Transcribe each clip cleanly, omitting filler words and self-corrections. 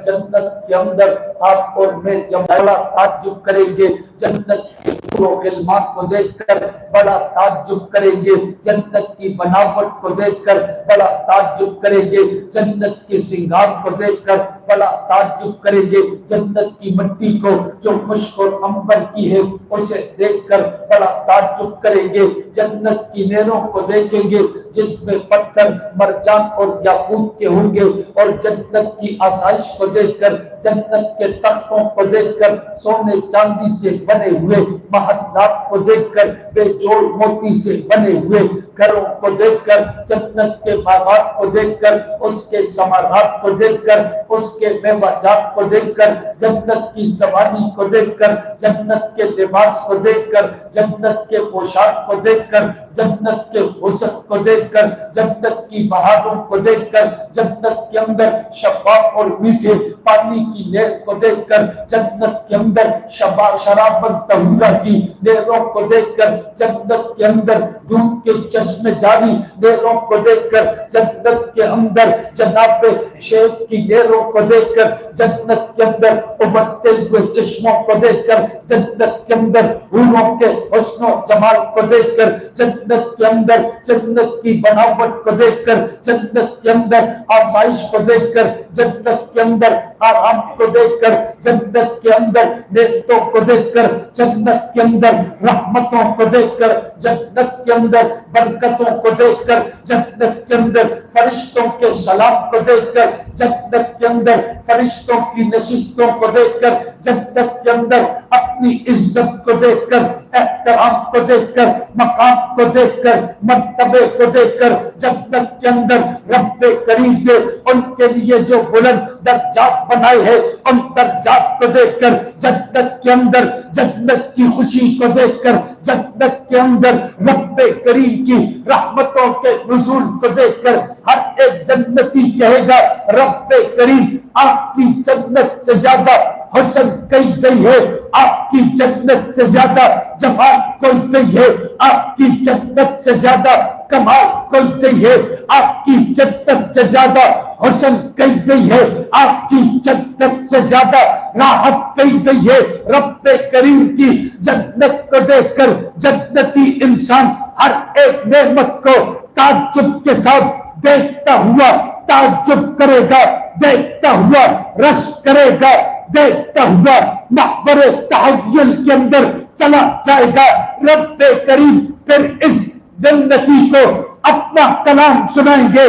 جنت کے اندر آپ اور میں جب بڑا تعجب کریں گے، جنت کے حور و غلمان کو دیکھ کر بڑا تعجب کریں گے، جنت کی بناوٹ کو دیکھ کر بڑا تعجب کریں گے، جنت کے سنگار کو دیکھ کر بڑا تعجب کریں گے، جنت کی مٹی کو جو مشک اور عنبر کی ہے اسے دیکھ کر بڑا تعجب کریں گے، جنت کی نہروں کو دیکھیں گے جس میں پتھر مرجان اور یاقوت کے ہوں گے، اور جنت کی آسائش کو دیکھ کر، جنت کے تختوں کو دیکھ کر، سونے چاندی سے بنے ہوئے محلات کو دیکھ کر، بے جوڑ موتی سے بنے ہوئے گھروں کو دیکھ کر، جنت کے باغات کو دیکھ کر، اس کے ثمرات کو دیکھ کر، اس کے میوہ جات کو دیکھ کر، جنت کی زبانی کو دیکھ کر، جنت کے لباس کو دیکھ کر، جنت کے پوشاک کو دیکھ کر، جنت کے حسن کو دیکھ کر، جنت کی بہاروں کو دیکھ کر، جنت کے اندر شفاف اور میٹھے پانی کی نہر کو دیکھ کر، جنت کے اندر شراباً طہورہ کی نہروں کو دیکھ کر، جنت کے اندر دودھ کے چشمے جاری نہروں کو دیکھ کر، جنت کے اندر جناب شیخ کی نہروں کو دیکھ کر، جنت کے اندر ابلتے ہوئے چشموں کو دیکھ کر، جنت کے اندر حوروں کے حسن و جمال کو دیکھ کر، جنت کے اندر جنت کی بناوٹ کو دیکھ کر، جنت کے اندر آسائش کو دیکھ کر، جنت کے اندر آرام کو دیکھ کر، جنت کے اندر نعمتوں کو دیکھ کر، جنت کے اندر رحمتوں کو دیکھ کر، جنت کے اندر برکتوں کو دیکھ کر، جنت کے اندر فرشتوں کے سلام کو دیکھ کر، جنت کے اندر فرشتوں کی نشستوں کو دیکھ کر، جنت کے اندر اپنی عزت کو دیکھ کر، احترام کو دیکھ کر، مقام کو دیکھ کر، مرتبے کو دیکھ کر، جنت کے اندر رب کریم نے ان کے لیے جو بلند درجات بنائے ہیں ان درجات کو دیکھ کر، جنت کے اندر جنت کی خوشی کو دیکھ کر، جنت کے اندر رب کریم کی رحمتوں کے نزول کو دیکھ کر، ہر ایک جنتی کہے گا رب کریم آپ کی جنت سے زیادہ حسن کوئی نہیں ہے، آپ کی جنت سے زیادہ جمال کوئی نہیں ہے، آپ کی جنت سے زیادہ کمال کوئی نہیں ہے، آپ کی جنت سے زیادہ حسن کوئی نہیں ہے، آپ کی جنت سے زیادہ راحت کوئی نہیں ہے۔ رب کریم کی جنت کو دیکھ کر جنتی انسان ہر ایک نعمت کو تعجب کے ساتھ دیکھتا ہوا تعجب کرے گا، دیکھتا ہوا رشک کرے گا، دیکھتا ہوا محور تحول کے اندر چلا جائے گا۔ رب کریم پھر اس جنتی کو اپنا کلام سنائیں گے،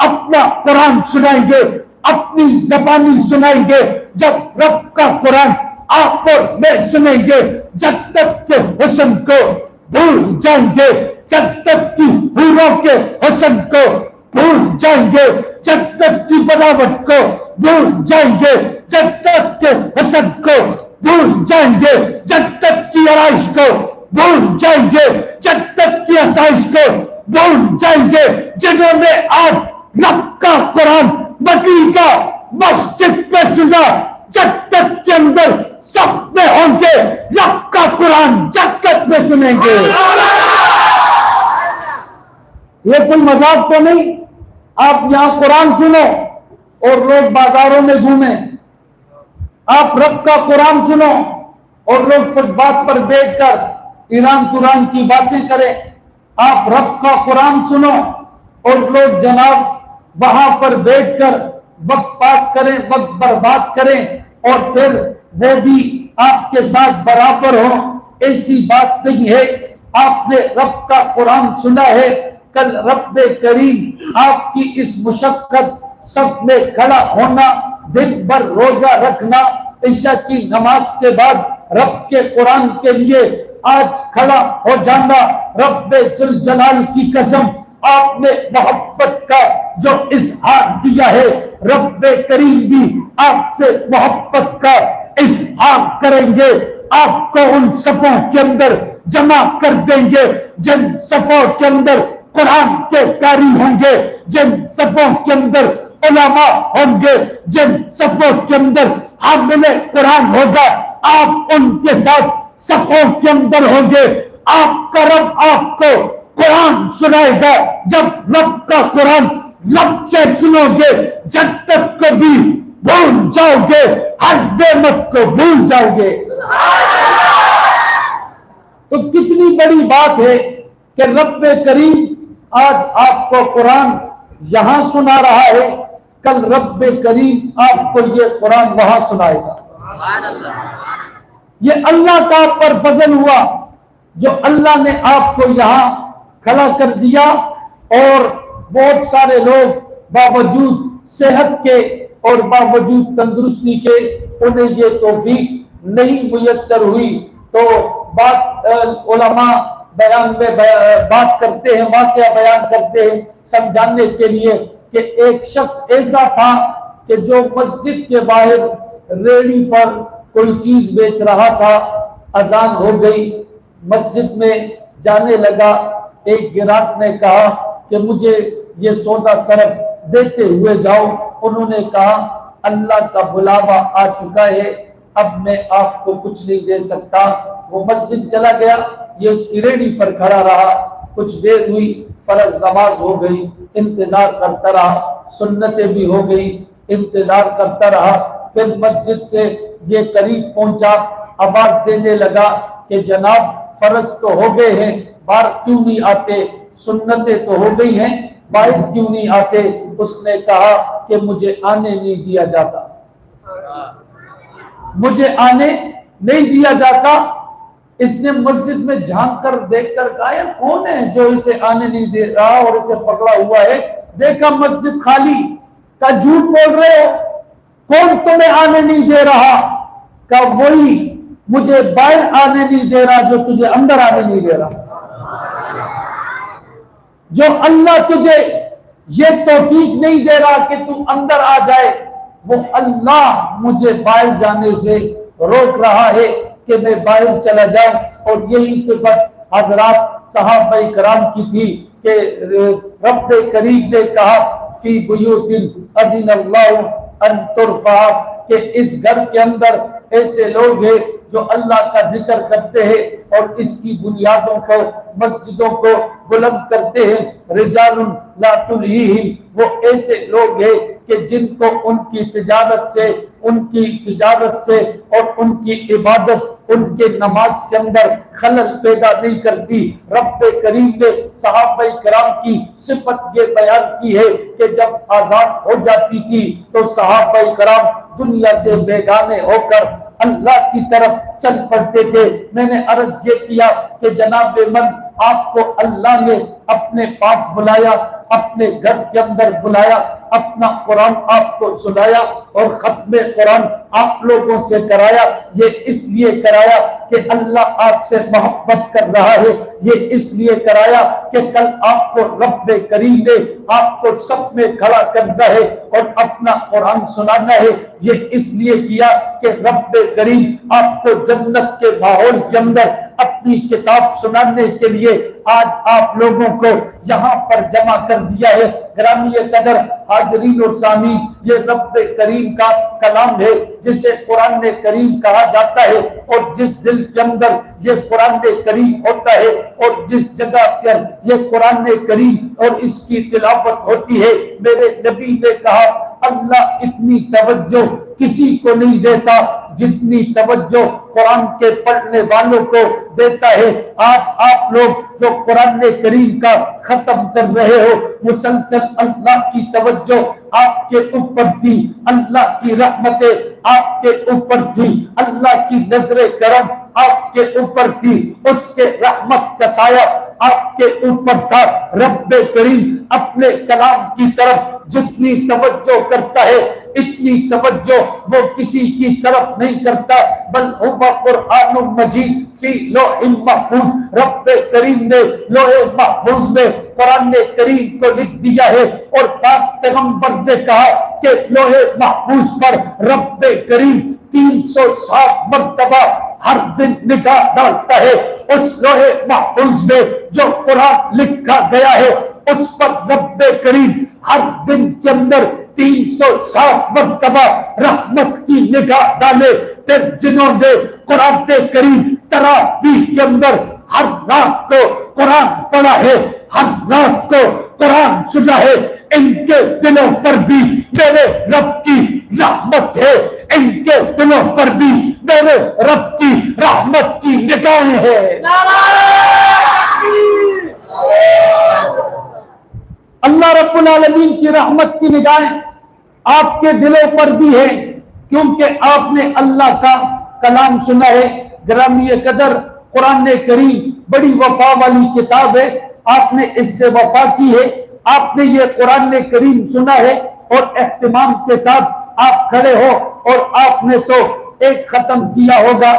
اپنا قرآن سنائیں گے، اپنی زبانی سنائیں گے۔ جب رب کا قرآن آپ اور میں سنیں گے جنت کے حسن کو بھول جائیں گے، جنت کی حوروں کے حسن کو بھول جائیں گے، جنت کی بناوٹ کو بھول جائیں گے، جنت کے حسن کو بھول جائیں گے، جنت کی آرائش کو بھول جائیں گے، جنت کی آسائش کو بھول جائیں گے۔ جنہوں نے آج رب کا قرآن مدینہ مسجد میں سنا جنت کے اندر صف میں ہوں گے، رب کا قرآن جنت میں سنیں گے۔ یہ کوئی مذاق تو نہیں، آپ یہاں قرآن سنو اور لوگ بازاروں میں گھومیں، آپ رب کا قرآن سنو اور لوگ فٹ پاتھ پر بیٹھ کر ایران قرآن کی باتیں کریں، آپ رب کا قرآن سنو اور لوگ جناب وہاں پر بیٹھ کر وقت پاس کریں، وقت برباد کریں اور پھر وہ بھی آپ کے ساتھ برابر ہوں۔ ایسی بات نہیں ہے۔ آپ نے رب کا قرآن سنا ہے، کل رب کریم آپ کی اس مشقت صف میں کھڑا ہونا، دن بھر روزہ رکھنا، عشاء کی نماز کے بعد رب کے قرآن کے لیے آج کھڑا ہو جانا، رب ذوالجلال کی قسم آپ نے محبت کا جو اظہار دیا ہے، رب کریم بھی آپ سے محبت کا اظہار کریں گے، آپ کو ان صفوں کے اندر جمع کر دیں گے جن صفوں کے اندر قرآن کے قاری ہوں گے، جن صفوں کے اندر علماء ہوں گے، جن صفوں کے اندر حامل قرآن ہوگا، آپ ان کے ساتھ صفوں کے اندر ہوں گے۔ آپ کا رب آپ کو قرآن سنائے گا، جب رب کا قرآن رب سے سنو گے جنت کو بھی بھول جاؤ گے، ہر نعمت کو بھول جاؤ گے۔ تو کتنی بڑی بات ہے کہ رب کریم آج آپ کو قرآن یہاں سنا رہا ہے، کل رب کریم آپ کو یہ قرآن وہاں سنائے گا۔ یہ اللہ کا آپ پر فضل ہوا جو اللہ نے آپ کو یہاں کھڑا کر دیا، اور بہت سارے لوگ باوجود صحت کے اور باوجود تندرستی کے انہیں یہ توفیق نہیں میسر ہوئی۔ تو بات علماء بیان میں بات کرتے ہیں، واقعہ بیان کرتے ہیں سمجھانے کے لیے کہ ایک شخص ایسا تھا کہ جو مسجد کے باہر ریڑھی پر کوئی چیز بیچ رہا تھا، اذان ہو گئی، مسجد میں جانے لگا، ایک گراہک نے کہا کہ مجھے یہ سودا صرف دیتے ہوئے جاؤ۔ انہوں نے کہا اللہ کا بلاوا آ چکا ہے، اب میں آپ کو کچھ نہیں دے سکتا۔ وہ مسجد چلا گیا، یہ اس کی ریڑھی پر کھڑا رہا، کچھ دیر ہوئی، فرض نماز ہو گئی، انتظار کرتا رہا، سنتیں بھی ہو گئی، انتظار کرتا رہا۔ پھر مسجد سے یہ قریب پہنچا، آواز دینے لگا کہ جناب فرض تو ہو گئے ہیں، باہر کیوں نہیں آتے؟ سنتیں تو ہو گئی ہیں، باہر کیوں نہیں آتے؟ اس نے کہا کہ مجھے آنے نہیں دیا جاتا، مجھے آنے نہیں دیا جاتا۔ اس نے مسجد میں جھانک کر دیکھ کر کہا یار کون ہے جو اسے آنے نہیں دے رہا اور اسے پکڑا ہوا ہے؟ دیکھا مسجد خالی، کہا جھوٹ بول رہے ہو، کون تمہیں آنے نہیں دے رہا؟ کہا وہی مجھے باہر آنے نہیں دے رہا جو تجھے اندر آنے نہیں دے رہا۔ جو اللہ تجھے یہ توفیق نہیں دے رہا کہ تم اندر آ جائے، وہ اللہ مجھے باہر جانے سے روک رہا ہے کہ میں باہر چلا جاؤں۔ اور یہی صفت حضرات صحابہ کرام کی تھی کہ رب کریم نے کہا فی بیوت اذن اللہ ان ترفع، کہ اس گھر کے اندر ایسے لوگ ہیں جو اللہ کا ذکر کرتے ہیں اور اس کی بنیادوں کو، مسجدوں کو بلند کرتے ہیں۔ رجال لا تلہیہم، وہ ایسے لوگ ہیں کہ جن کو ان کی تجارت سے اور ان کی عبادت ان کے نماز کے اندر خلل پیدا نہیں کرتی۔ رب کریم نے صحابہ کرام کی صفت یہ بیان کی ہے کہ جب آزاد ہو جاتی تھی تو صحابہ کرام دنیا سے بیگانے ہو کر اللہ کی طرف چل پڑتے تھے۔ میں نے عرض یہ کیا کہ جناب من آپ کو اللہ نے اپنے پاس بلایا، اپنے گھر کے اندر بلایا، اپنا قرآن آپ کو سنایا اور ختم قرآن آپ لوگوں سے کرایا، یہ اس لیے کرایا کہ اللہ آپ سے محبت کر رہا ہے، یہ اس لیے کرایا کہ کل آپ کو رب کریم نے آپ کو سب میں کھڑا کرنا ہے اور اپنا قرآن سنانا ہے، یہ اس لیے کیا کہ رب کریم آپ کو جنت کے ماحول کے اندر اپنی کتاب سنانے کے لیے آج آپ لوگوں کو یہاں پر جمع کر دیا ہے۔ گرامی قدر حاضرین اور سامعین، یہ رب کریم کا کلام ہے جسے قرآن کریم کہا جاتا ہے، اور جس دل کے اندر یہ قرآن کریم ہوتا ہے اور جس جگہ پر یہ قرآن کریم اور اس کی تلاوت ہوتی ہے، میرے نبی نے کہا اللہ اتنی توجہ کسی کو نہیں دیتا جتنی توجہ قرآن کے پڑھنے والوں کو دیتا ہے۔ آج آپ لوگ جو قرآن کریم کا ختم کر رہے ہو، مسلسل اللہ کی توجہ آپ کے اوپر تھی، اللہ کی رحمتیں آپ کے اوپر تھی، اللہ کی نظر کرم آپ کے اوپر تھی، اس کے رحمت کا سایہ آپ کے اوپر تھا۔ رب کریم اپنے کلام کی طرف جتنی توجہ کرتا ہے اتنی توجہ وہ کسی کی طرف نہیں کرتا، بل ہوا قرآن مجید فی لوح محفوظ، رب کریم نے لوح محفوظ میں قرآن کریم کو لکھ دیا ہے، اور پاک پیغمبر نے کہا کہ لوح محفوظ پر رب کریم 360 مرتبہ ہر دن نگاہ ڈالتا ہے۔ اس لوح محفوظ میں جو قرآن لکھا گیا ہے اس پر رب کریم ہر دن کے اندر 360 مرتبہ رحمت کی نگاہ ڈالے۔ پھر جنہوں نے قرآن کریم تراویح کے اندر ہر رات کو قرآن پڑھا ہے، ہر رات کو قرآن سنا ہے، ان کے دلوں پر بھی میرے رب کی رحمت ہے، ان کے دلوں پر بھی میرے رب کی رحمت کی نگاہیں ہیں۔ اللہ رب العالمین کی رحمت کی نگاہیں آپ کے دلوں پر بھی ہے، کیونکہ آپ نے اللہ کا کلام سنا ہے۔ گرامی قدر قرآن کریم بڑی وفا والی کتاب ہے، آپ نے اس سے وفا کی ہے، آپ نے یہ قرآن کریم سنا ہے اور اہتمام کے ساتھ آپ کھڑے ہو، اور آپ نے تو ایک ختم کیا ہوگا،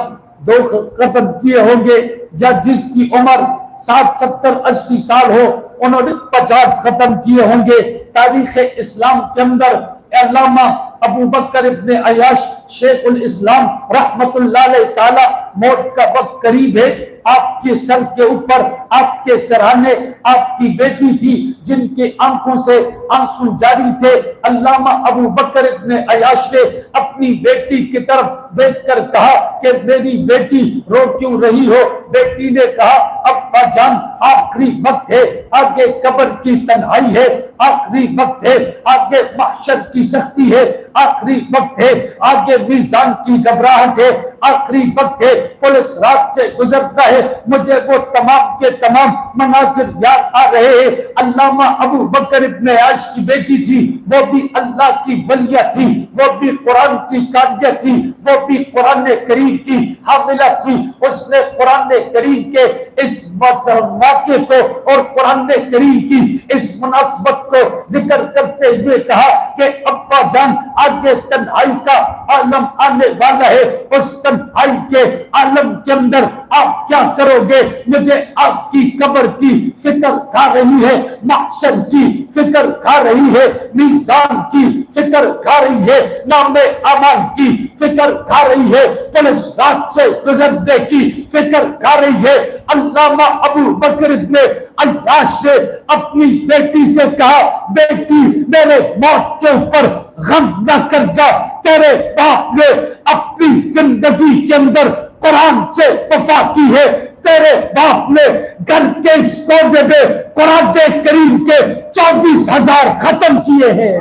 2 ختم کیے ہوں گے، جس کی عمر 60 70 80 سال ہو انہوں نے 50 ختم کیے ہوں گے۔ تاریخ اسلام کے اندر علامہ ابو بکر ابن عیاش شیخ الاسلام رحمت اللہ علیہ تعالی موت کا وقت قریب ہے، آپ کے سر کے اوپر آپ کے سرانے آپ کی بیٹی تھی جن کی آنکھوں سے آنسو جاری تھے۔ علامہ ابو بکر ابن عیاش نے اپنی بیٹی کی طرف دیکھ کر کہا کہ میری بیٹی رو کیوں رہی ہو؟ بیٹی نے کہا ابا جان آخری وقت ہے، آگے قبر کی تنہائی ہے، آخری وقت ہے، آگے محشر کی سختی ہے، آخری وقت ہے، آگے میزان کی گھبراہٹ ہے، آخری وقت ہے، پولیس رات سے گزرتا ہے، مجھے وہ تمام کے تمام مناظر یاد آ رہے ہیں۔ علامہ ابو بکر ابن عیاش کی بیٹی تھی، وہ بھی اللہ کی ولیہ تھی، وہ بھی قرآن کی قاریہ تھی، وہ بھی قرآن کریم کی حاملہ تھی۔ اس نے قرآن کریم کے اس واقعے کو اور قرآن کریم کی اس مناسبت کو ذکر کرتے ہوئے کہا کہ ابا جان آگے تنہائی کا عالم آنے والا ہے، اس تنہائی کے عالم کے اندر آپ کیا کرو گے؟ مجھے آپ کی قبر کی فکر کھا رہی ہے، محشر کی فکر کھا رہی ہے، میزان کی فکر کھا رہی ہے، نام اعمال کی فکر کھا رہی ہے، پولیس رات سے گزرنے کی فکر کھا رہی ہے۔ علامہ ابو بکر ابن عیاش نے اپنی بیٹی سے کہا بیٹی میرے موت کے اوپر غم نہ کرنا، تیرے باپ نے اپنی زندگی کے اندر قرآن سے وفا کی ہے، تیرے باپ نے گھر کے اس کونے میں قرآن کریم کے 24,000 ختم کیے ہیں۔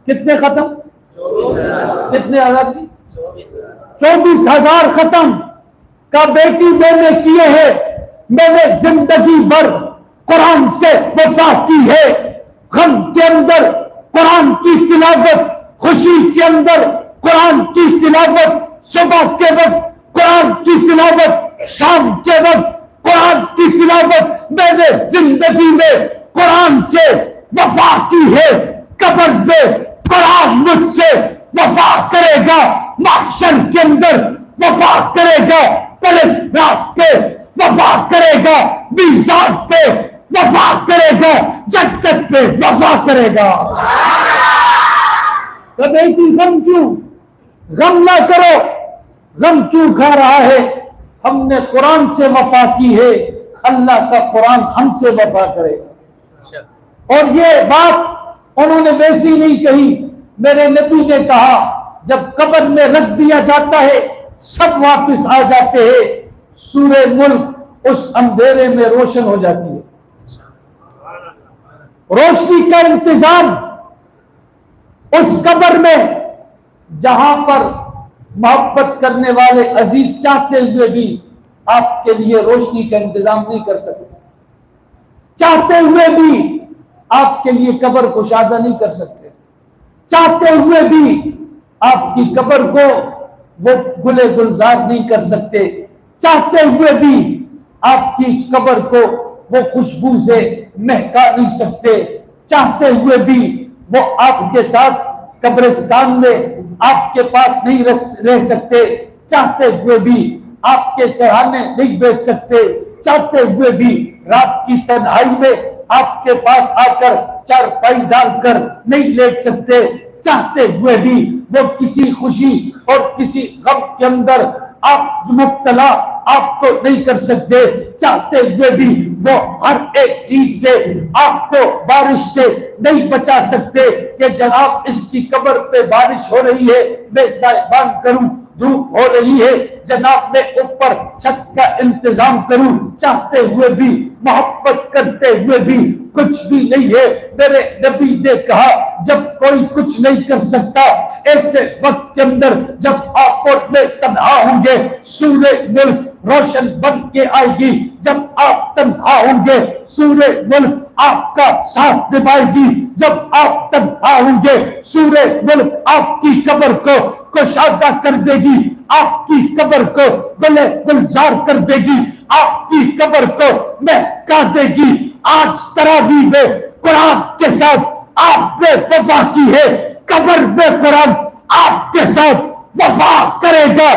کتنے ختم؟ کتنے ہزار کی؟ 24,000 ختم کا بیٹی میں نے کیے ہیں۔ میں نے زندگی بھر قرآن سے وفا کی ہے، غم کے اندر قرآن کی تلاوت، خوشی کے اندر قرآن کی تلاوت، صبح کے وقت قرآن کی تلاوت، شام کے وقت قرآن کی تلاوت، میں نے زندگی میں قرآن سے وفا کی ہے۔ قبر میں قرآن مجھ سے وفا کرے گا، محشر کے اندر وفا کرے گا، پولیس رات پہ وفا کرے گا، میزان پہ وفا کرے گا، جنت پہ وفا کرے گا۔ بیٹی غم کیوں؟ غم نہ کرو، غم کیوں کھا رہا ہے؟ ہم نے قرآن سے وفا کی ہے، اللہ کا قرآن ہم سے وفا کرے گا۔ اور یہ بات انہوں نے ویسی نہیں کہی، میرے نبی نے کہا جب قبر میں رکھ دیا جاتا ہے سب واپس آ جاتے ہیں، سورہ ملک اس اندھیرے میں روشن ہو جاتی ہے۔ روشنی کا انتظام اس قبر میں جہاں پر محبت کرنے والے عزیز چاہتے ہوئے بھی آپ کے لیے روشنی کا انتظام نہیں کر سکتے، چاہتے ہوئے بھی آپ کے لیے قبر کشادہ نہیں کر سکتے، چاہتے ہوئے بھی آپ کی قبر کو وہ گلے گلزار نہیں کر سکتے، چاہتے ہوئے بھی آپ کی اس قبر کو وہ خوشبو سے مہکا نہیں سکتے، چاہتے ہوئے بھی وہ آپ کے ساتھ قبرستان میں آپ کے پاس نہیں رہ سکتے، چاہتے ہوئے بھی آپ کے سرانے نہیں بیٹھ سکتے، چاہتے ہوئے بھی رات کی تنہائی میں آپ کے پاس آ کر چارپائی ڈال کر نہیں لیٹ سکتے، چاہتے ہوئے بھی وہ کسی خوشی اور کسی غم کے اندر آپ مبتلا آپ کو نہیں کر سکتے، چاہتے ہوئے بھی وہ ہر ایک چیز سے آپ کو بارش سے نہیں بچا سکتے کہ جناب اس کی قبر پہ بارش ہو رہی ہے میں سائبان کروں، دھوپ ہو رہی ہے، جناب میں اوپر چھت کا انتظام کروں، چاہتے ہوئے بھی محبت کرتے ہوئے بھی کچھ بھی نہیں ہے۔ میرے نبی نے کہا جب کوئی کچھ نہیں کر سکتا، ایسے وقت کے اندر جب آپ اور میں تنہا ہوں گے، سورہ ملک روشن بن کے آئے گی۔ جب آپ تنہا ہوں گے، سورہ ملک آپ کا ساتھ نبھائے گی۔ جب آپ تنہا ہوں گے، سورہ ملک آپ کی قبر کو کشادہ کر دے گی، آپ کی قبر کو گلے گلزار کر دے گی، آپ کی قبر کو مہکا دے گی۔ آج تراویح میں قرآن کے ساتھ آپ نے وفا کی ہے، قبر میں قرآن آپ کے ساتھ وفا کرے گا،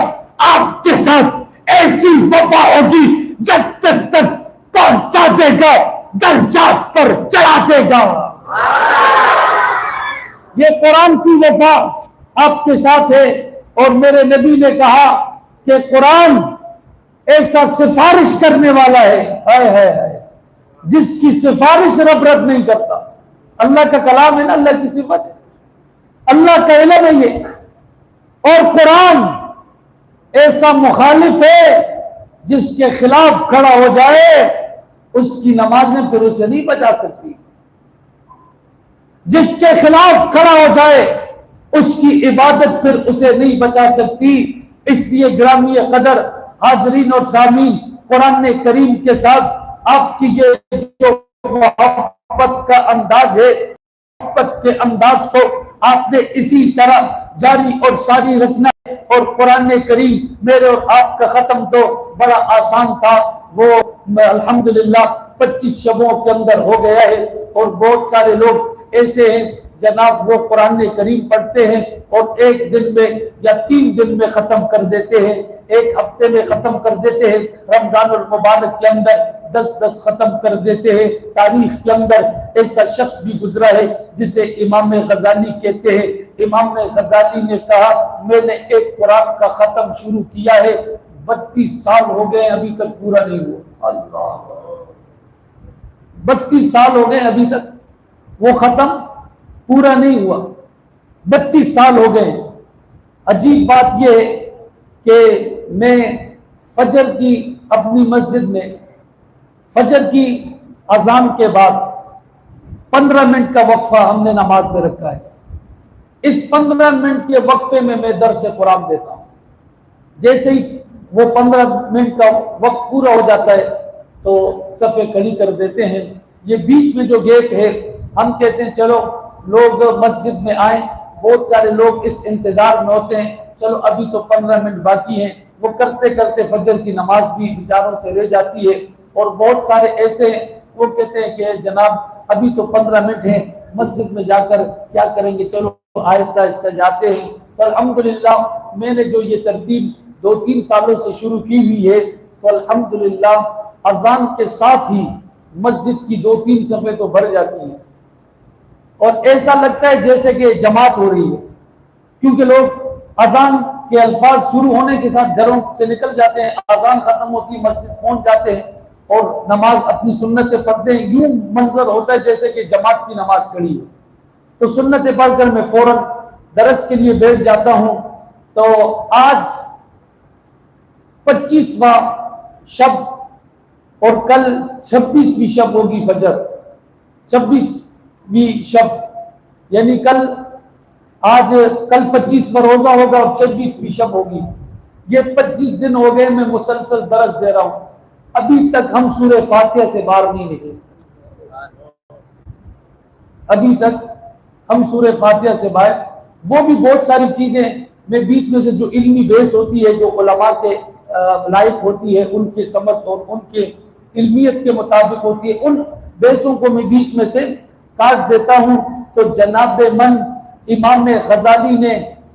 آپ کے ساتھ ایسی وفا ہوگی جنت تک پہنچا دے گا، درجات پر چڑھا دے گا۔ یہ قرآن کی وفا آپ کے ساتھ ہے۔ اور میرے نبی نے کہا کہ قرآن ایسا سفارش کرنے والا ہے جس کی سفارش رب رد نہیں کرتا۔ اللہ کا کلام ہے نا، اللہ کی صفت ہے، اللہ کا علم ہے یہ۔ اور قرآن ایسا مخالف ہے جس کے خلاف کھڑا ہو جائے اس کی نمازیں پھر اسے نہیں بچا سکتی، جس کے خلاف کھڑا ہو جائے اس کی عبادت پھر اسے نہیں بچا سکتی۔ اس لیے گرامی قدر حاضرین اور سامعین، قرآن کریم کے ساتھ آپ کی یہ جو محبت کا انداز ہے، محبت کے انداز کو آپ نے اسی طرح جاری اور ساری رکھنا ہے۔ اور قرآن کریم میرے اور آپ کا ختم تو بڑا آسان تھا، وہ الحمدللہ 25 شبوں کے اندر ہو گیا ہے۔ اور بہت سارے لوگ ایسے ہیں جناب وہ قرآن کریم پڑھتے ہیں اور ایک دن میں یا 3 دن میں ختم کر دیتے ہیں، ایک ہفتے میں ختم کر دیتے ہیں، رمضان المبارک کے اندر 10 ختم کر دیتے ہیں۔ تاریخ کے اندر ایسا شخص بھی گزرا ہے جسے امام غزالی کہتے ہیں۔ امام غزالی نے کہا میں نے ایک قرآن کا ختم شروع کیا ہے، 32 سال ہو گئے ابھی تک پورا نہیں ہوا۔ اللہ، 32 سال ہو گئے ابھی تک وہ ختم پورا نہیں ہوا، 32 سال ہو گئے۔ عجیب بات یہ ہے کہ میں فجر کی اپنی مسجد میں فجر کی اذان کے بعد 15 منٹ کا وقفہ ہم نے نماز میں رکھا ہے۔ اس 15 منٹ کے وقفے میں میں درس قرآن دیتا ہوں۔ جیسے ہی وہ 15 منٹ کا وقت پورا ہو جاتا ہے تو صفیں کھڑی کر دیتے ہیں۔ یہ بیچ میں جو گیپ ہے ہم کہتے ہیں چلو لوگ مسجد میں آئیں، بہت سارے لوگ اس انتظار میں ہوتے ہیں چلو ابھی تو 15 منٹ باقی ہیں، وہ کرتے کرتے فجر کی نماز بھی بیچاروں سے رہ جاتی ہے۔ اور بہت سارے ایسے ہیں وہ کہتے ہیں کہ جناب ابھی تو 15 منٹ ہیں، مسجد میں جا کر کیا کریں گے، چلو آہستہ آہستہ جاتے ہیں۔ تو الحمدللہ میں نے جو یہ ترتیب 2-3 سالوں سے شروع کی ہوئی ہے تو الحمدللہ اذان کے ساتھ ہی مسجد کی 2-3 صفیں تو بھر جاتی ہیں، اور ایسا لگتا ہے جیسے کہ جماعت ہو رہی ہے، کیونکہ لوگ اذان کے الفاظ شروع ہونے کے ساتھ گھروں سے نکل جاتے ہیں، اذان ختم ہوتی ہے مسجد پہنچ جاتے ہیں اور نماز اپنی سنتیں پڑھتے ہیں، یوں منظر ہوتا ہے جیسے کہ جماعت کی نماز کھڑی ہے۔ تو سنتیں پڑھ کر میں فوراً درس کے لیے بیٹھ جاتا ہوں۔ تو آج 25واں شب اور کل 26ویں شب ہوگی، فجر 26ویں شب، یعنی کل 25واں روزہ ہوگا اور 26ویں شب ہوگی۔ یہ 25 دن ہو گئے میں مسلسل درس دے رہا ہوں، ابھی تک ہم سورہ فاتحہ سے باہر نہیں نکلے، ابھی تک ہم سورہ فاتحہ سے باہر۔ وہ بھی بہت ساری چیزیں میں بیچ میں سے جو علمی بیس ہوتی ہے، جو علماء کے لائق ہوتی ہے، ان کے سمجھ اور ان کے علمیت کے مطابق ہوتی ہے، ان بیسوں کو میں بیچ میں سے کاٹ دیتا ہوں۔ تو جناب من امام غزالی نے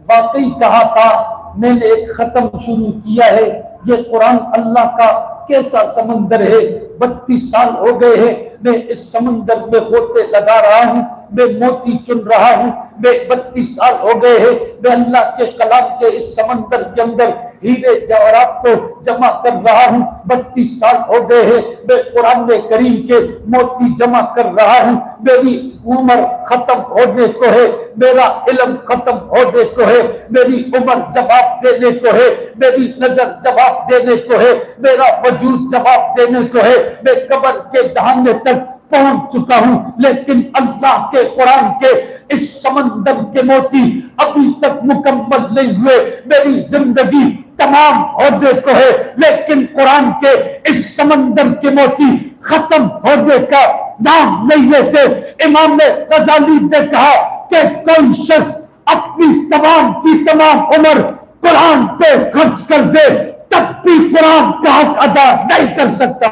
واقعی کہا تھا میں نے ایک ختم شروع کیا ہے، یہ قرآن اللہ کا کیسا سمندر ہے، 32 سال ہو گئے ہیں میں اس سمندر میں غوطے لگا رہا ہوں، میں موتی چن رہا ہوں، میں 32 سال ہو گئے ہیں میں اللہ کے کلام کے اس سمندر کے اندر ہیرے جواہرات کو جمع کر رہا ہوں، 32 سال ہو گئے ہیں میں قرآن کریم کے موتی جمع کر رہا ہوں، میری عمر ختم ہونے کو ہے، میرا علم ختم ہونے کو ہے، میری عمر جواب دینے کو ہے، میری نظر جواب دینے کو ہے، میرا وجود جواب دینے کو ہے، میں قبر کے دہانے تک پہنچ چکا ہوں، لیکن اللہ کے قرآن کے اس سمندر کے موتی ابھی تک مکمل نہیں ہوئے۔ میری زندگی تمام ہونے کو ہے، لیکن قرآن کے اس سمندر کے موتی ختم ہونے کا نام نہیں لیتے۔ امام غزالی نے کہا کہ کوئی شخص اپنی تمام کی تمام عمر قرآن پہ خرچ کر دے تب بھی قرآن کا حق ادا نہیں کر سکتا،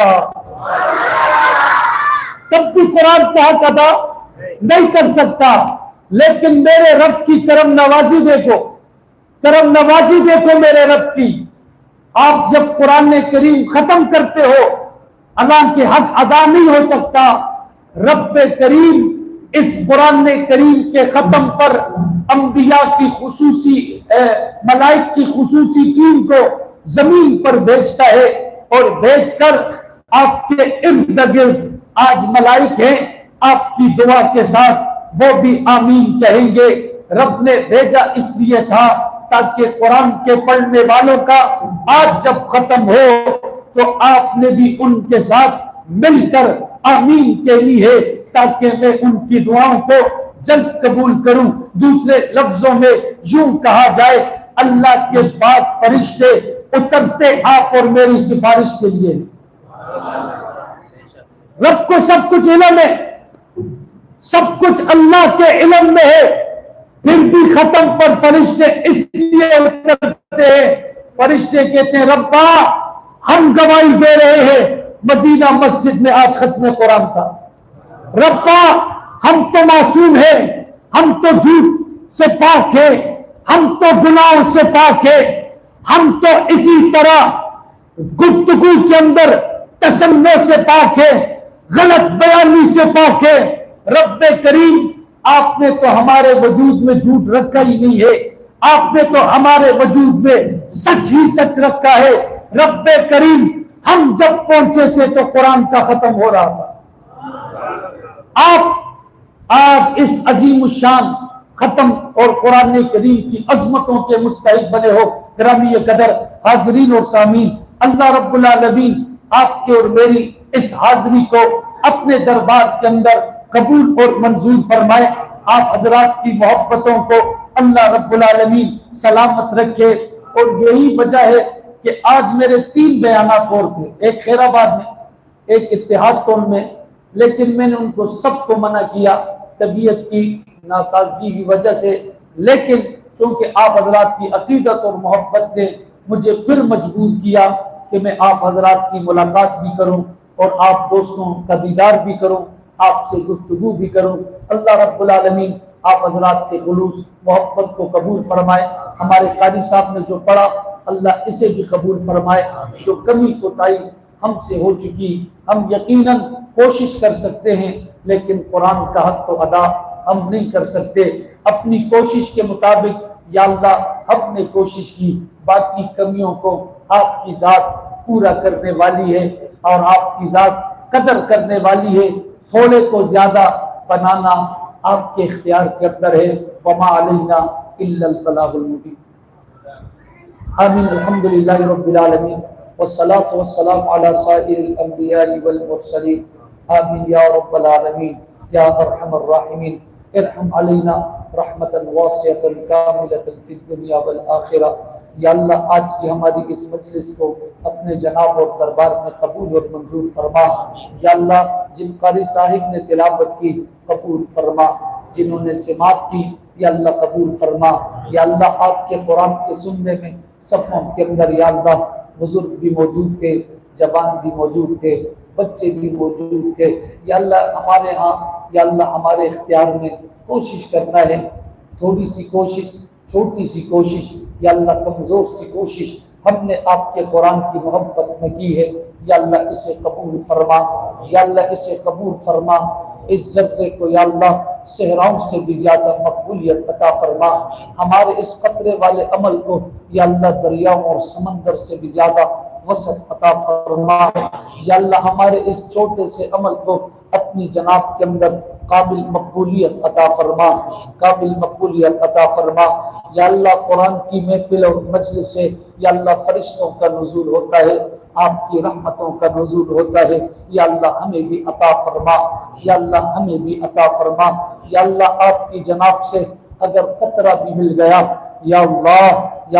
تب بھی قرآن کا حق ادا نہیں کر سکتا۔ لیکن میرے رب کی کرم نوازی دیکھو، کرم نوازی دیکھو میرے رب کی۔ آپ جب قرآن کریم ختم کرتے ہو، اللہ کے حق ادا نہیں ہو سکتا۔ رب کریم اس قرآن کریم کے ختم پر انبیاء کی خصوصی ملائک کی خصوصی ٹیم کو زمین پر بھیجتا ہے، اور بھیج کر آپ کے ارد گرد آج ملائک ہیں، آپ کی دعا کے ساتھ وہ بھی آمین کہیں گے۔ رب نے بھیجا اس لیے تھا تاکہ قرآن کے پڑھنے والوں کا آج جب ختم ہو تو آپ نے بھی ان کے ساتھ مل کر آمین کہنی ہے، تاکہ میں ان کی دعاؤں کو جلد قبول کروں۔ دوسرے لفظوں میں یوں کہا جائے، اللہ کے بعد فرشتے اترتے آپ اور میری سفارش کے لیے۔ رب کو سب کچھ علم ہے، سب کچھ اللہ کے علم میں ہے، پھر بھی ختم پر فرشتے اس لیے اترتے ہیں۔ فرشتے کہتے ہیں ربا ہم گواہی دے رہے ہیں، مدینہ مسجد میں آج ختم قرآن تھا، ربا ہم تو معصوم ہیں، ہم تو جھوٹ سے پاک ہیں، ہم تو گناہوں سے پاک ہیں، ہم تو اسی طرح گفتگو کے اندر تسنع سے پاک ہے، غلط بیانی سے پاک ہے۔ رب کریم آپ نے تو ہمارے وجود میں جھوٹ رکھا ہی نہیں ہے، آپ نے تو ہمارے وجود میں سچ ہی سچ رکھا ہے۔ رب کریم ہم جب پہنچے تھے تو قرآن کا ختم ہو رہا تھا، آپ آج اس عظیم الشان ختم اور قرآن کریم کی عظمتوں کے مستحق بنے ہو۔ گرامی قدر حاضرین اور سامعین، اللہ رب العالمین آپ کے اور میری اس حاضری کو اپنے دربار کے اندر قبول اور منظور فرمائے۔ آپ حضرات کی محبتوں کو اللہ رب العالمین سلامت رکھے۔ اور یہی وجہ ہے کہ آج میرے 3 بیانات اور تھے، ایک خیر آباد میں، ایک اتحاد ٹون میں، لیکن میں نے ان کو سب کو منع کیا طبیعت کی ناسازگی کی وجہ سے، لیکن چونکہ آپ حضرات کی عقیدت اور محبت نے مجھے پھر مجبور کیا کہ میں آپ حضرات کی ملاقات بھی کروں اور آپ دوستوں کا دیدار بھی کروں، آپ سے گفتگو بھی کروں۔ اللہ رب العالمین آپ حضرات کے خلوص محبت کو قبول فرمائے۔ ہمارے قاری صاحب نے جو پڑھا اللہ اسے بھی قبول فرمائے۔ جو کمی کوتاہی ہم سے ہو چکی، ہم یقیناً کوشش کر سکتے ہیں، لیکن قرآن کا حق تو ادا ہم نہیں کر سکتے۔ اپنی کوشش کے مطابق یا اللہ ہم نے کوشش کی، باقی کمیوں کو آپ کی ذات پورا کرنے والی ہے، اور آپ کی ذات قدر کرنے والی ہے۔ تھوڑے کو زیادہ بنانا آپ کے اختیار کے اندر ہے۔ وما علینا الا البلاغ المبین۔ آمین۔ الحمدللہ رب العالمین والصلاة والسلام علی سائر الانبیاء والمرسلین۔ آمین یا رب العالمین یا ارحم الراحمین۔ ارحم علینا رحمتا واسعة کاملة فی الدنیا والآخرہ۔ یا اللہ آج کی ہماری اس مجلس کو اپنے جناب اور دربار میں قبول اور منظور فرما۔ یا اللہ جن قاری صاحب نے تلاوت کی قبول فرما، جنہوں نے سماعت کی یا اللہ قبول فرما۔ یا اللہ آپ کے قرآن کے سننے میں صفوں کے اندر یا اللہ بزرگ بھی موجود تھے، جوان بھی موجود تھے، بچے بھی موجود تھے۔ یا اللہ ہمارے ہاں یا اللہ ہمارے اختیار میں کوشش کرنا ہے، تھوڑی سی کوشش، چھوٹی سی کوشش یا اللہ کمزور سی کوشش ہم نے آپ کے قرآن کی محبت میں کی ہے۔ یا اللہ اسے قبول فرما، یا اللہ اسے قبول فرما۔ اس ذرے کو یا اللہ صحراؤں سے بھی زیادہ مقبولیت عطا فرما، ہمارے اس قطرے والے عمل کو یا اللہ دریاؤں اور سمندر سے بھی زیادہ وسعت عطا فرما، یا اللہ ہمارے اس چھوٹے سے عمل کو اپنی جناب کے اندر قابل مقبولیت عطا فرما، قابل مقبولیت عطا فرما۔ یا اللہ قرآن کی محفل اور مجلس سے یا اللہ فرشتوں کا نزول ہوتا ہے، آپ کی رحمتوں کا نزول ہوتا ہے، یا اللہ ہمیں بھی عطا فرما، یا اللہ ہمیں بھی عطا فرما۔ یا اللہ آپ کی جناب سے اگر قطرہ بھی مل گیا یا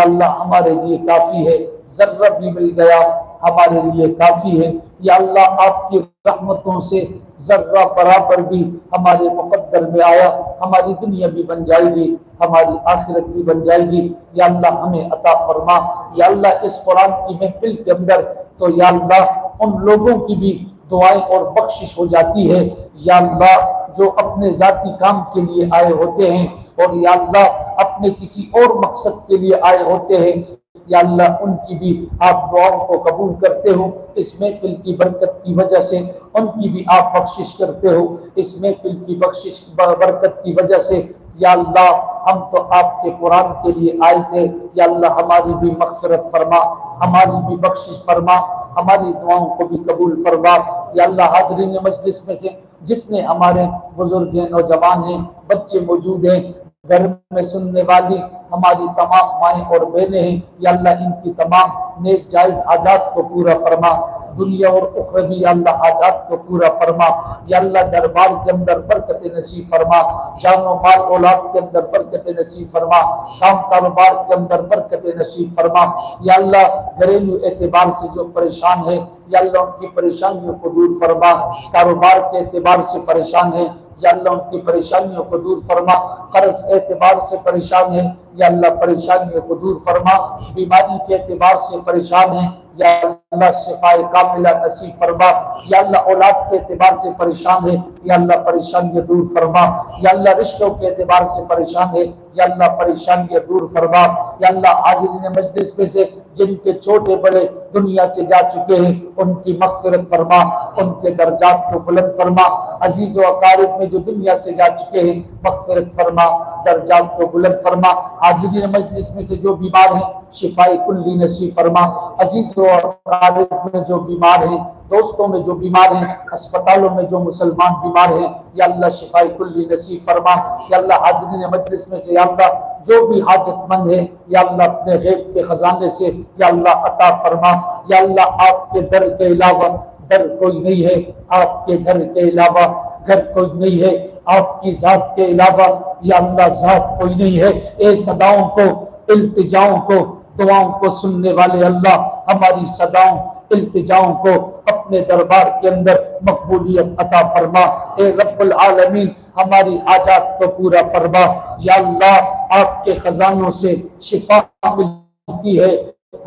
اللہ ہمارے لیے کافی ہے، ذرہ بھی مل گیا ہمارے لیے کافی ہے، یا اللہ آپ کی رحمتوں سے ذرہ برابر بھی ہمارے مقدر میں آیا، ہماری دنیا بھی بن جائے گی، ہماری آخرت بھی بن جائے گی، یا اللہ ہمیں عطا فرما۔ یا اللہ اس قرآن کی محفل کے اندر تو یا اللہ ان لوگوں کی بھی دعائیں اور بخشش ہو جاتی ہے یا اللہ جو اپنے ذاتی کام کے لیے آئے ہوتے ہیں اور یا اللہ اپنے کسی اور مقصد کے لیے آئے ہوتے ہیں، یا اللہ ان کی بھی آپ دعاؤں کو قبول کرتے ہو، اس محفل کی برکت کی وجہ سے ان کی بھی آپ بخشش کرتے ہو، اس محفل کی بخشش برکت کی وجہ سے یا اللہ ہم تو آپ کے قرآن کے لیے آئے تھے، یا اللہ ہماری بھی مغفرت فرما، ہماری بھی بخشش فرما، ہماری دعاؤں کو بھی قبول فرما۔ یا اللہ حاضرین مجلس میں سے جتنے ہمارے بزرگ ہیں، نوجوان ہیں، بچے موجود ہیں، گھر میں سننے والی ہماری تمام مائیں اور بہنیں ہیں، یا اللہ ان کی تمام نیک جائز حاجات کو پورا فرما، دنیا اور اخروی یا اللہ حاجات کو پورا فرما، یا اللہ دربار کے اندر برکت نصیب فرما، جان و مال اولاد کے اندر برکت نصیب فرما، کام کاروبار کے اندر برکت نصیب فرما، یا اللہ گھریلو اعتبار سے جو پریشان ہے یا اللہ ان کی پریشانیوں کو دور فرما، کاروبار کے اعتبار سے پریشان ہے یا اللہ ان کی پریشانیوں کو دور فرما، قرض اعتبار سے پریشان ہے یا اللہ پریشانیوں کو دور فرما، بیماری کے اعتبار سے پریشان ہے یا اللہ شفاء کاملہ نصیب فرما، یا اللہ اولاد کے اعتبار سے پریشان ہے یا اللہ پریشانیاں دور فرما، یا اللہ رشتوں کے اعتبار سے پریشان ہے یا اللہ پریشانیاں دور فرما، یا اللہ حاضرین مجلس میں سے جن کے چھوٹے بڑے دنیا سے جا چکے ہیں ان کی مغفرت فرما، ان کے درجات کو بلند فرما، عزیز و اقارب میں جو دنیا سے جا چکے ہیں مغفرت فرما، درجات کو بلند فرما، حاضرین مجلس میں سے جو بیمار ہیں شفاء کلی نصیب فرما، عزیز و اقارب میں جو بیمار ہیں، دوستوں میں جو بیمار ہیں، اسپتالوں میں جو مسلمان بیمار ہیں یا اللہ شفاء کلی نصیب فرما، یا اللہ حاضرین مجلس میں سے یا اللہ جو بھی حاجت مند ہے یا اللہ اپنے غیب کے خزانے سے یا اللہ عطا فرما، یا اللہ آپ کے در کے علاوہ در کوئی نہیں ہے، آپ کے در کے علاوہ گھر کوئی نہیں ہے، آپ کی ذات کے علاوہ یا اللہ ذات کوئی نہیں ہے، اے صداؤں کو التجاؤں کو دعاؤں کو سننے والے اللہ ہماری صداؤں التجاؤں کو اپنے دربار کے اندر مقبولیت عطا فرما، اے رب العالمین ہماری حاجات کو پورا فرما، یا اللہ آپ کے خزانوں سے شفا ملتی ہے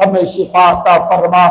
ہمیں شفا عطا فرما،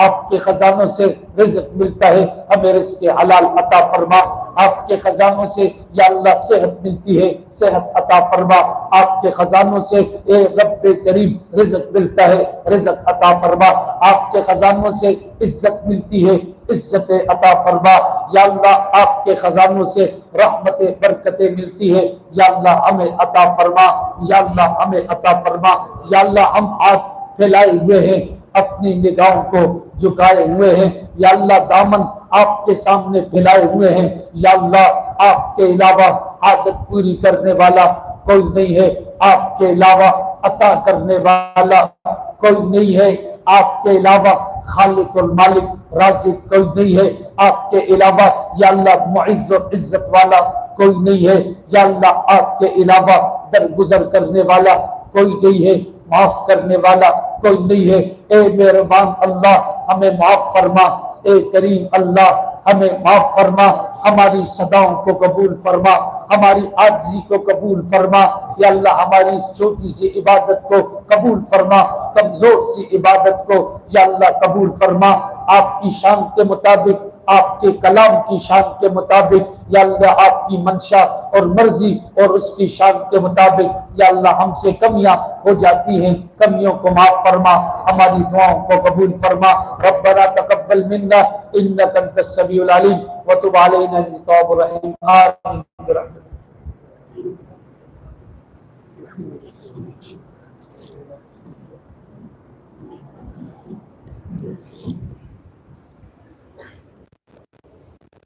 آپ کے خزانوں سے رزق ملتا ہے ہمیں رزق حلال عطا فرما، آپ کے خزانوں سے یا اللہ صحت ملتی ہے صحت عطا فرما، آپ کے خزانوں سے اے رب کریم رزق ملتا ہے رزق عطا فرما، آپ کے خزانوں سے عزت ملتی ہے عزت عطا فرما، یا اللہ آپ کے خزانوں سے رحمت برکتیں ملتی ہے یا اللہ ہمیں عطا فرما، یا اللہ ہمیں عطا فرما، یا اللہ ہم ہاتھ پھیلائے ہوئے ہیں اپنی نگاہوں کو جھکائے ہوئے ہیں یا اللہ دامن آپ کے سامنے پھیلائے ہوئے ہیں، یا اللہ آپ کے علاوہ حاجت پوری کرنے والا کوئی نہیں ہے، آپ کے علاوہ عطا کرنے والا کوئی نہیں ہے، آپ کے علاوہ خالق المالک رازق کوئی نہیں ہے، آپ کے علاوہ یا اللہ معز و عزت والا کوئی نہیں ہے، یا اللہ آپ کے علاوہ درگزر کرنے والا کوئی نہیں ہے، معاف کرنے والا کوئی نہیں ہے، اے مہربان اللہ ہمیں معاف فرما، اے کریم اللہ ہمیں معاف فرما، ہماری صداؤں کو قبول فرما، ہماری عاجزی کو قبول فرما، یا اللہ ہماری اس چھوٹی سی عبادت کو قبول فرما، کمزور سی عبادت کو یا اللہ قبول فرما، آپ کی شان کے مطابق آپ کے کلام کی شان کے مطابق یا اللہ آپ کی منشا اور مرضی اور اس کی شان کے مطابق یا اللہ ہم سے کمیاں ہو جاتی ہیں، کمیوں کو معاف فرما، ہماری دعاؤں کو قبول فرما، ربنا تقبل وتقبل منا انك انت السميع العليم وتب علينا انك التواب الرحيم آمين برحمتك.